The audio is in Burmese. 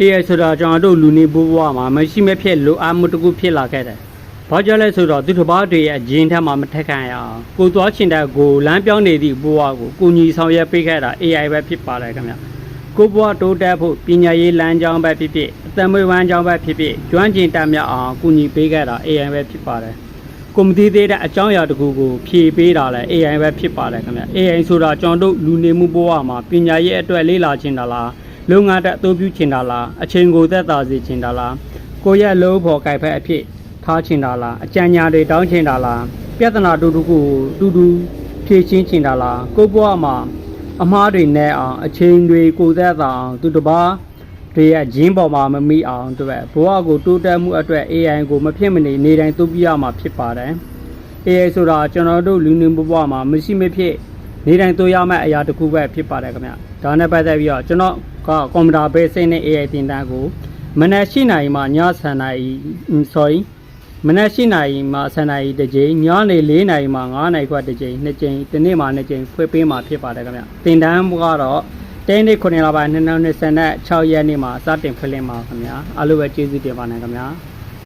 AI ဆိုတာကျွန်တော်တို့လူနေဘဝမှာမရှိမဖြစ်လိုအပ်မှုတစ်ခုဖြစ်လာခဲ့တယ်။ဘာကြောင့်လဲဆိုတော့သူတစ်ပါးတွေရဲ့ဂျင်းထက်မှမထက်ခံရအောင်ကိုသွားချင်တဲ့ကိုလမ်းပြောင်းနေသည့်ဘဝကိုကိုညီဆောင်ရွက်ပေးခဲ့တာ AI ပဲဖြစ်ပါတယ်ခင်ဗျ။ကိုဘဝတိုးတက်ဖို့ပညာရေးလမ်းကြောင်းပဲဖြစ်ဖြစ်အသက်မွေးဝမ်းကြောင်းပဲဖြစ်ဖြစ်ကျွမ်းကျင်တတ်မြတ်အောင်ကိုညီပေးခဲ့တာ AI ပဲဖြစ်ပါတယ်။ကိုမသိသေးတဲ့အကြောင်းအရာတစ်ခုကိုဖြေပေးတာလဲ AI ပဲဖြစ်ပါတယ်ခင်ဗျ။ AI ဆိုတာကျွန်တော်တို့လူနေမှုဘဝမှာပညာရေးအတွက်လေ့လာချင်တာလားလုံငါတဲ့အသုံးပြုချင်တာလားအချိန်ကိုသက်သာစေချင်တာလားကိုရဲ့လုံးဖို့ကြိုက်ဖက်အဖြစ်ထားချင်တာလားအကြံဉာဏ်တွေတောင်းချင်တာလားပြဿနာတူကိုတူဖြေရှင်းချင်တာလားကိုဘဝမှာအမှားတွေနဲ့အောင်အချိန်တွေကိုသက်သာအောင်သူတစ်ပါးတွေရဲ့ဂျင်းပေါ်မှာမမိအောင်တို့ဘဝကိုတိုးတက်မှုအတွက် AI ကိုမဖြစ်မနေနေတိုင်းသုံးပြရမှာဖြစ်ပါတယ် AI ဆိုတာကျွန်တော်တို့လူနေမှုဘဝမှာမရှိမဖြစ်နေတိုင်းသုံးရမယ့်အရာတစ်ခုပဲဖြစ်ပါတယ်ခင်ဗျဒါနဲ့ပတ်သက်ပြီးတော့ကျွန်တော်ကကွန်ပျူတာဘေးစိတ်နဲ့ AI သင်တန်းကိုမနက်၈နာရီမှည7နာရီမနက်၈နာရီမှ7နာရီတစ်ကြိမ်ညနေ4နာရီမှ9နာရီခွဲတစ်ကြိမ်2ကြိမ်ဒီနေ့မှ2ကြိမ်ဖွင့်ပေးမှာဖြစ်ပါတယ်ခင်ဗျသင်တန်းကတော့တင်းနေ့9လပိုင်း2026ရက်နေ့မှာစတင်ဖွင့်လှစ်မှာခင်ဗျအားလုံးပဲကျေးဇူးတင်ပါတယ်ခင်ဗျာ